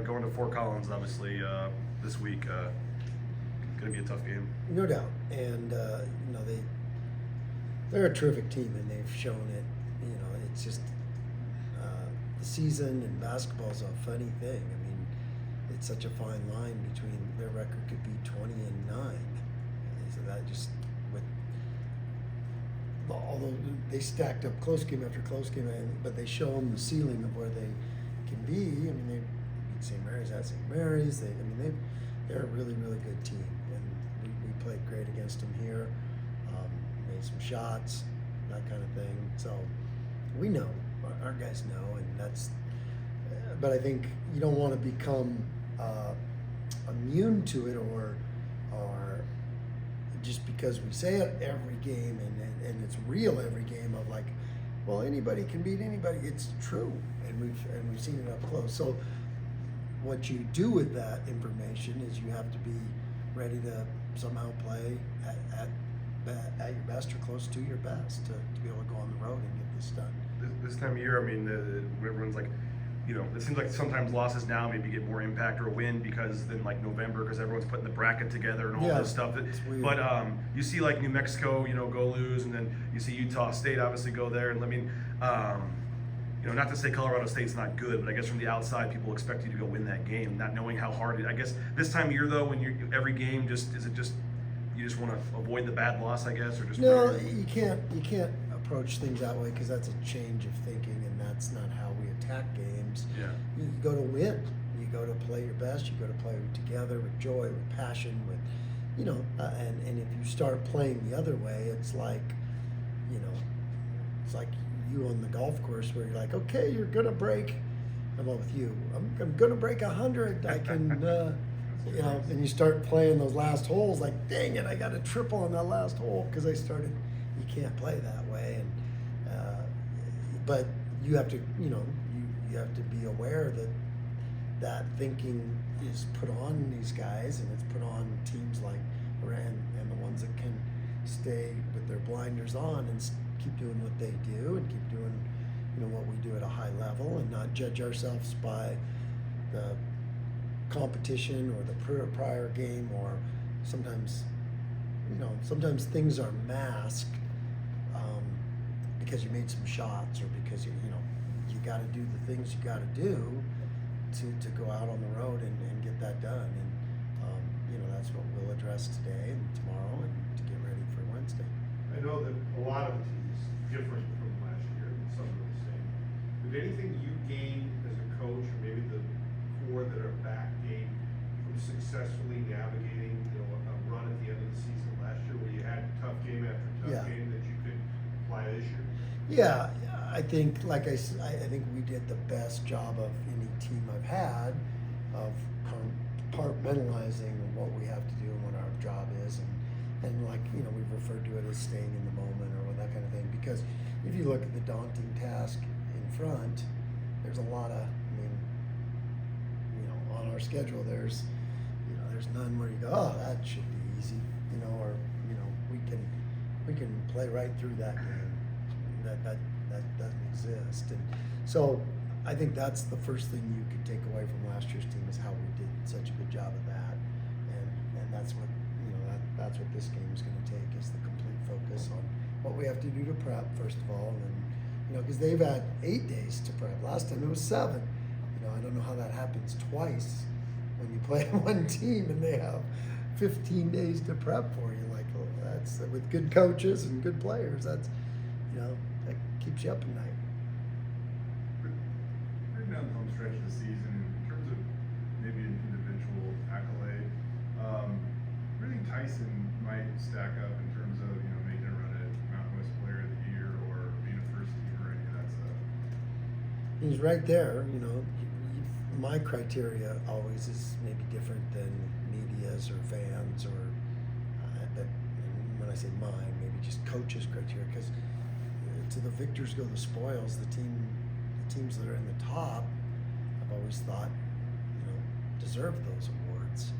Going to Fort Collins, obviously, this week, going to be a tough game. No doubt, and they're a terrific team, and they've shown it. It's just the season and basketball is a funny thing. I mean, it's such a fine line between their record could be 20-9, so that just with although they stacked up close game after close game, but they show them the ceiling of where they can be. I mean, they beat St. Mary's at St. Mary's. They're a really, really good team, and we played great against them here. Made some shots, that kind of thing. So we know, our guys know, and that's. But I think you don't want to become immune to it, or just because we say it every game and it's real every game of like, well, anybody can beat anybody. It's true, and we've seen it up close. So what you do with that information is you have to be ready to somehow play at your best or close to your best to be able to go on the road and get this done. This time of year, I mean, everyone's like, it seems like sometimes losses now maybe get more impact or a win because then like November, because everyone's putting the bracket together and all this stuff. But you see like New Mexico, go lose, and then you see Utah State obviously go there. And I mean, not to say Colorado State's not good, but I guess from the outside, people expect you to go win that game, not knowing how hard it. I guess this time of year though, when every game you just want to avoid the bad loss, I guess, or just no, you can't approach things that way because that's a change of thinking, and that's not how we attack games. Yeah. You go to win. You go to play your best. You go to play together with joy, with passion, with, and if you start playing the other way, it's like, it's like you on the golf course where you're like, okay, you're gonna break. I'm not with you. I'm gonna break 100. I can, and you start playing those last holes. Like, dang it, I got a triple on that last hole because I started. You can't play that way, and but you have to, you have to be aware that thinking is put on these guys, and it's put on teams like Iran and the ones that can stay with their blinders on and keep doing what they do and keep doing, what we do at a high level, and not judge ourselves by the competition or the prior game, or sometimes things are masked because you made some shots, or because you got to do the things you got to do to go out on the road and get that done, and that's what we'll address today and tomorrow, and to get ready for Wednesday. I know that a lot of teams different from last year, and some are the same. Did anything you gained as a coach, or maybe the four that are back, gain from successfully navigating a run at the end of the season last year, where you had tough game after tough game that you could apply this year? Yeah, I think, like I said, I think we did the best job of any team I've had of compartmentalizing what we have to do and what our job is, and like, we've referred to it as staying in the moment or that kind of thing, because if you look at the daunting task in front, there's a lot of, on our schedule, there's none where you go, oh, that should be easy, or we can play right through that game. That doesn't exist, and so I think that's the first thing you could take away from last year's team, is how we did such a good job of that, and that's what that's what this game is going to take, is the complete focus on what we have to do to prep first of all, and then because they've had 8 days to prep. Last time it was 7. I don't know how that happens twice when you play one team and they have 15 days to prep for you. Like, well, that's with good coaches and good players. That's that keeps you up at night. Right down the home stretch of the season, in terms of maybe an individual accolade, where do you think Tyson might stack up in terms of making a run at Mountain West Player of the Year or being a first team or any of that stuff? He's right there. My criteria always is maybe different than media's or fans, or but when I say mine, maybe just coaches' criteria, because to the victors go the spoils. The teams that are in the top, I've always thought, deserve those awards.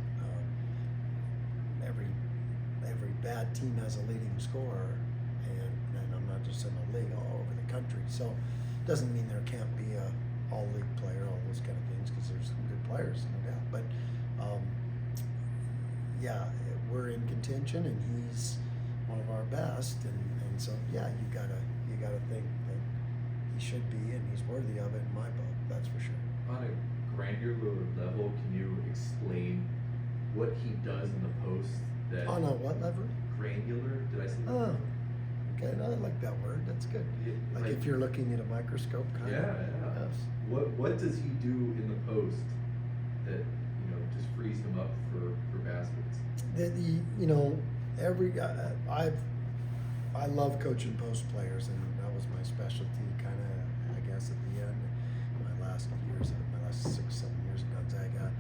Every bad team has a leading scorer, and I'm not just in the league, all over the country. So it doesn't mean there can't be a all-league player, all those kind of things, because there's some good players, no doubt. But yeah, we're in contention, and he's one of our best, and so yeah, you gotta think that he should be, and he's worthy of it in my book. That's for sure. On a granular level, can you explain what he does in the post? That On a what level? granular? Did I say that? Oh, okay. No, I like that word. That's good. Like if you're looking at a microscope, kind yeah, of. yeah. Yes. What does he do in the post that just frees him up for baskets? Every I love coaching post players, and that was my specialty, kind of, I guess, at the end of my last 6-7 years at Gonzaga,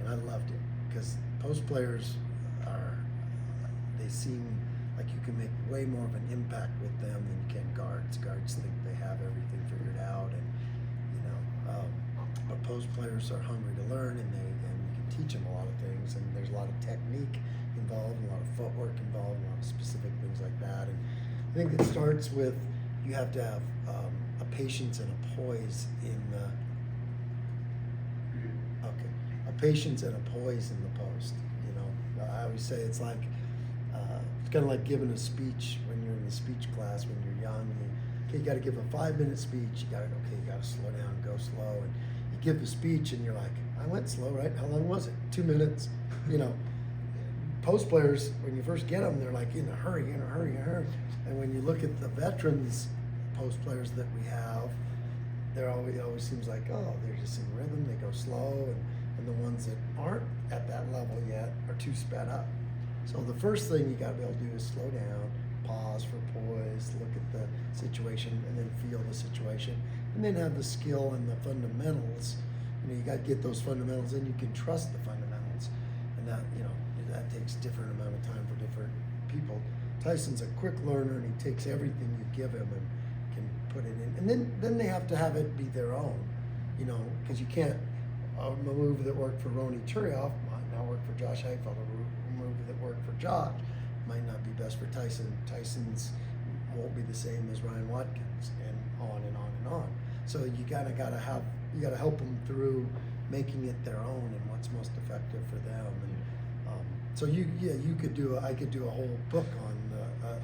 and I loved it because post players they seem like you can make way more of an impact with them than you can guards. Guards think they have everything figured out, and but post players are hungry to learn, and you can teach them a lot of things, and there's a lot of technique involved, a lot of footwork involved, a lot of specific things like that. And I think it starts with you have to have a patience and a poise in the patience and a poise in the post. I always say it's like it's kind of like giving a speech when you're in the speech class when you're young. You got to give a 5-minute speech. You got to slow down, go slow, and you give the speech, and you're like, I went slow, right? How long was it? 2 minutes. Post players, when you first get them, they're like in a hurry. And when you look at the veterans post players that we have, it always seems like, oh, they're just in rhythm, they go slow, and the ones that aren't at that level yet are too sped up. So the first thing you got to be able to do is slow down, pause for poise, look at the situation, and then feel the situation, and then have the skill and the fundamentals. You got to get those fundamentals, and you can trust the fundamentals, and that that takes different amount of time for different people. Tyson's a quick learner, and he takes everything you give him and can put it in, and then they have to have it be their own, because you can't. A move that worked for Ronny Turioff might not work for Josh Heifeld. A move that worked for Josh might not be best for Tyson. Tyson's won't be the same as Ryan Watkins, and on and on and on. So you gotta help them through making it their own and what's most effective for them. And so I could do a whole book on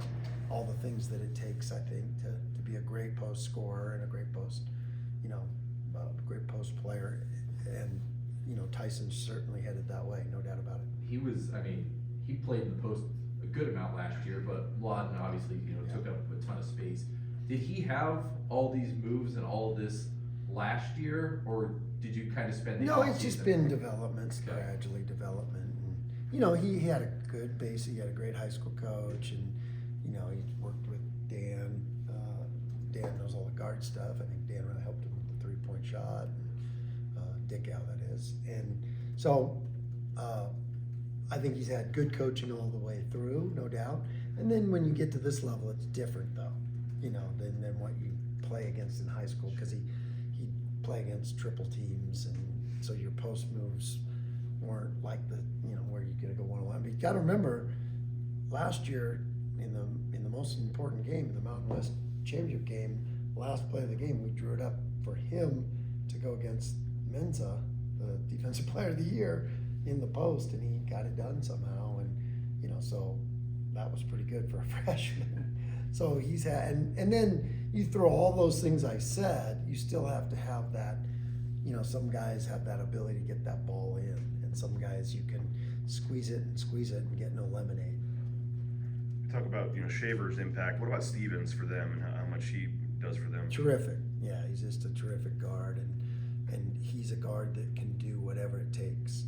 all the things that it takes, I think, to be a great post scorer and a great post, great post player. And Tyson certainly headed that way, no doubt about it. He played in the post a good amount last year, but Lawton obviously took up a ton of space. Did he have all these moves and all of this last year, or did you kind of spend the No, it's just been developments, Okay. gradually development. And he had a good base. He had a great high school coach, and he worked with Dan. Dan knows all the guard stuff. I think Dan really helped him with the 3-point shot. Dick Al, that is. And so I think he's had good coaching all the way through, no doubt. And then when you get to this level, it's different, though, than what you play against in high school, because he'd play against triple teams, and so your post moves weren't like the where you gotta go one-on-one. But you gotta remember, last year in the most important game, the Mountain West Championship game, last play of the game, we drew it up for him to go against Mensa, the Defensive Player of the Year, in the post, and he got it done somehow. And so that was pretty good for a freshman. So he's had, and then you throw all those things I said, you still have to have that. Some guys have that ability to get that ball in, and some guys you can squeeze it and get no lemonade. Talk about Shaver's impact. What about Stevens for them and how much he does for them? Terrific. Yeah, he's just a terrific guard, and he's a guard that can do whatever it takes.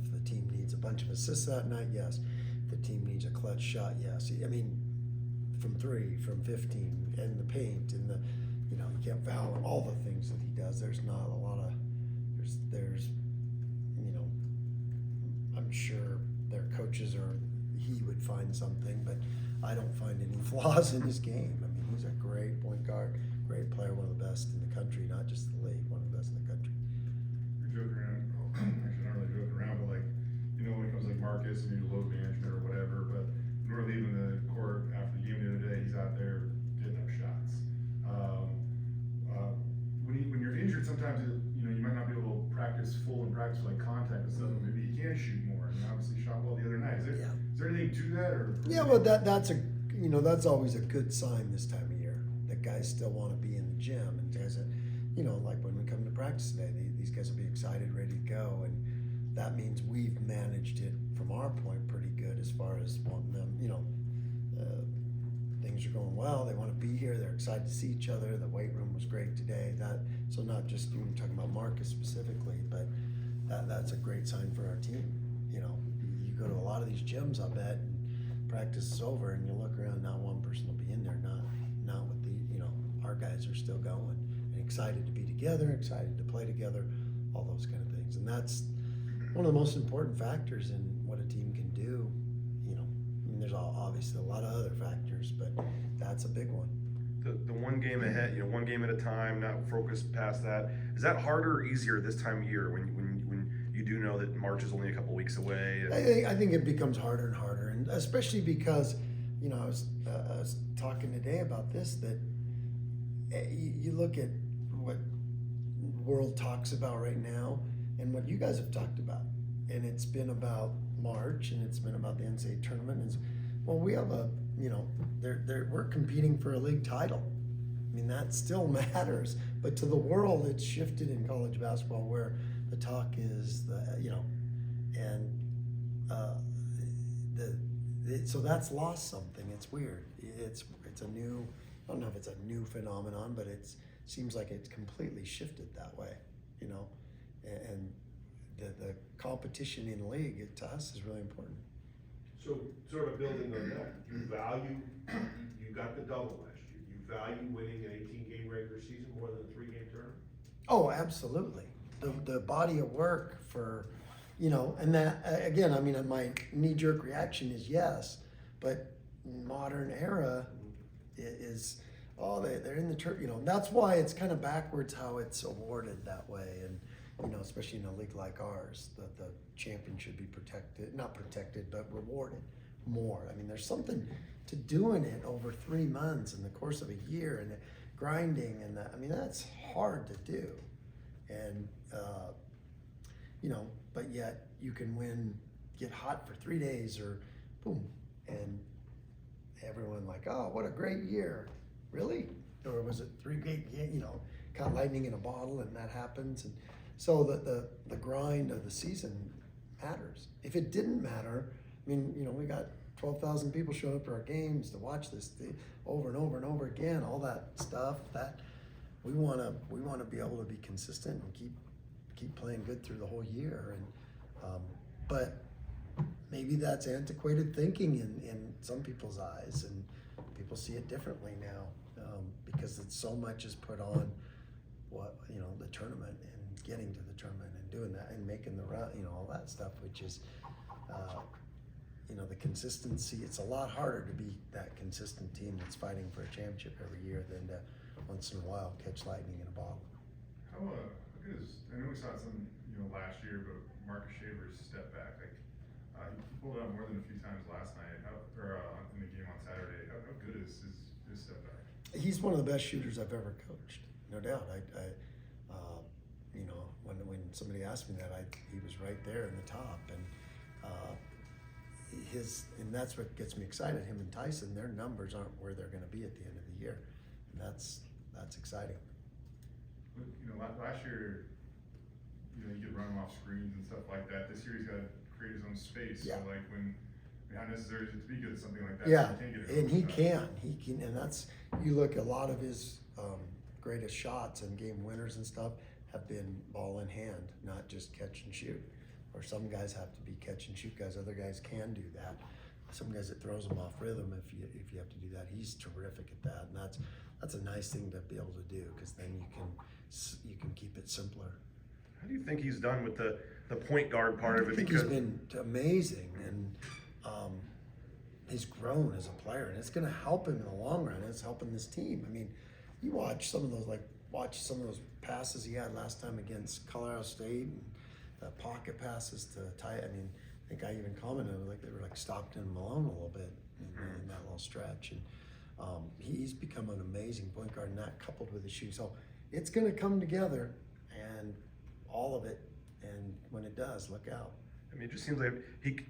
If the team needs a bunch of assists that night, yes. If the team needs a clutch shot, yes. From 3, from 15, and the paint, and the you can't foul, all the things that he does. There's not a lot of there's I'm sure their coaches he would find something, but I don't find any flaws in his game. He's a great point guard, great player, one of the best in the country, not just the league, one of the best in the country. You're joking around, actually not really joking around, but when it comes to Marcus and you load management or whatever, but when we're leaving the court after the game the other day, he's out there getting up shots. When you're injured, sometimes you might not be able to practice full and practice contact and stuff, maybe he can shoot more. And obviously shot well the other night. Is Yeah. there anything to that, or? Yeah, well, that's always a good sign this time of year, that guys still want to be in the gym, and guys that, like when we come to practice today, these guys will be excited, ready to go, and that means we've managed it from our point pretty good as far as wanting them, things are going well, they want to be here, they're excited to see each other, the weight room was great today, so not just you talking about Marcus specifically, but that's a great sign for our team. You go to a lot of these gyms, I bet, and practice is over, and you look around, not one person will be in there, not with our guys are still going, and excited to be together, excited to play together, all those kind of things, and that's one of the most important factors in what a team can do. There's obviously a lot of other factors, but that's a big one. The one game ahead, one game at a time, not focused past that. Is that harder or easier this time of year when you do know that March is only a couple weeks away? I think it becomes harder and harder, and especially because, I was talking today about this, that you look at what the world talks about right now and what you guys have talked about, and it's been about March, and it's been about the NCAA tournament. And well, we have we're competing for a league title. I mean, that still matters, but to the world, it's shifted in college basketball where the talk is so that's lost something. It's weird. It's a new, I don't know if it's a new phenomenon, but it seems like it's completely shifted that way, and the competition in the league to us is really important. So sort of building on that, you got the double last year. You value winning an 18-game regular season more than a 3-game tournament? Oh, absolutely. The body of work for, and that, again, I mean, my knee-jerk reaction is yes, but modern era is, they're in the tournament, that's why it's kind of backwards how it's awarded that way. And, especially in a league like ours, that the champion should be not protected, but rewarded more. I mean, there's something to doing it over 3 months in the course of a year, and grinding, and that's hard to do. And, but yet you can get hot for 3 days, or boom, and everyone like, oh, what a great year. Really? Or was it 3 great, caught lightning in a bottle, and that happens. And so the grind of the season matters. If it didn't matter, we got 12,000 people showing up for our games to watch this over and over and over again, all that stuff, that we want to be able to be consistent and keep playing good through the whole year. And but maybe that's antiquated thinking in some people's eyes, and people see it differently now, because it's so much is put on the tournament and getting to the tournament and doing that and making the run, all that stuff, which is the consistency. It's a lot harder to be that consistent team that's fighting for a championship every year than to once in a while catch lightning in a bottle. How good is, I know we saw some last year, but Marcus Shaver's step back, he pulled it out more than a few times last night, in the game on Saturday. How good is his step back? He's one of the best shooters I've ever coached, no doubt. When somebody asked me that, he was right there in the top, and that's what gets me excited. Him and Tyson, their numbers aren't where they're going to be at the end of the year, and that's exciting. Last year, you could run him off screens and stuff like that. This year he's got to create his own space. Yeah. So not necessarily to be good at something like that. Yeah, So he can't get it and he over can, and that's, you look at a lot of his greatest shots and game winners and stuff have been ball in hand, not just catch and shoot. Or some guys have to be catch and shoot guys. Other guys can do that. Some guys, it throws them off rhythm if you have to do that. He's terrific at that, and that's a nice thing to be able to do, because then you can keep it simpler. How do you think he's done with the point guard part of it? I think he's been amazing, and he's grown as a player, and it's going to help him in the long run. It's helping this team. You watch some of those passes he had last time against Colorado State, and the pocket passes to Ty. I think I even commented they were like Stockton and Malone a little bit in that little stretch, and he's become an amazing point guard, and that coupled with his shooting. So it's going to come together, and all of it and when it does, look out. I mean, it just seems like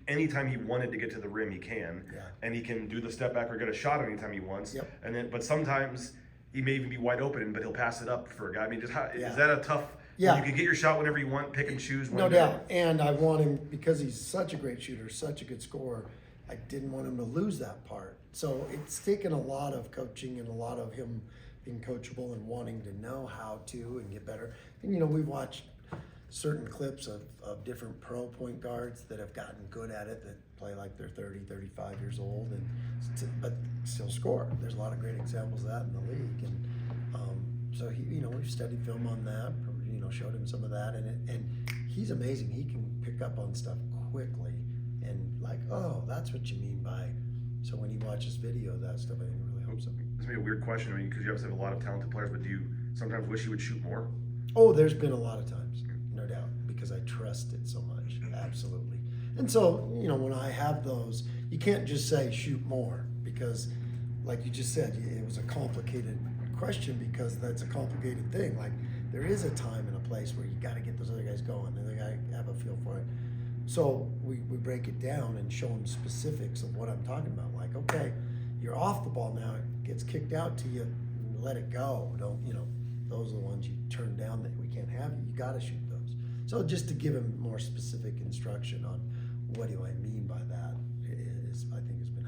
anytime he wanted to get to the rim, he can, Yeah. and he can do the step back or get a shot anytime he wants. Yep. But sometimes he may even be wide open, but he'll pass it up for a guy. I mean, Yeah. is that a tough? Yeah. You can get your shot whenever you want, pick and choose. No doubt. And I want him, because he's such a great shooter, such a good scorer, I didn't want him to lose that part. So it's taken a lot of coaching and a lot of him being coachable and wanting to know how to and get better. And, you know, we've watched certain clips of different pro point guards that have gotten good at it, that play like they're 30, 35 years old, but still score. There's a lot of great examples of that in the league. And so we've studied film on that, showed him some of that, and he's amazing. He can pick up on stuff quickly and like, oh, that's what you mean by. So when he watches video, that stuff, I think it really helps him. This may be a weird question, I mean, because you obviously have a lot of talented players, but do you sometimes wish you would shoot more? Oh, there's been a lot of times, no doubt, because I trust it so much, absolutely. And so, when I have those, you can't just say shoot more, because like you just said, it was a complicated question, because that's a complicated thing. Like, there is a time and a place where you got to get those other guys going, and they got to have a feel for it. So we break it down and show them specifics of what I'm talking about. Like, okay, you're off the ball now, it gets kicked out to you, let it go. Don't, those are the ones you turn down that we can't have. You got to shoot those. So just to give him more specific instruction on what do I mean by that, I think has been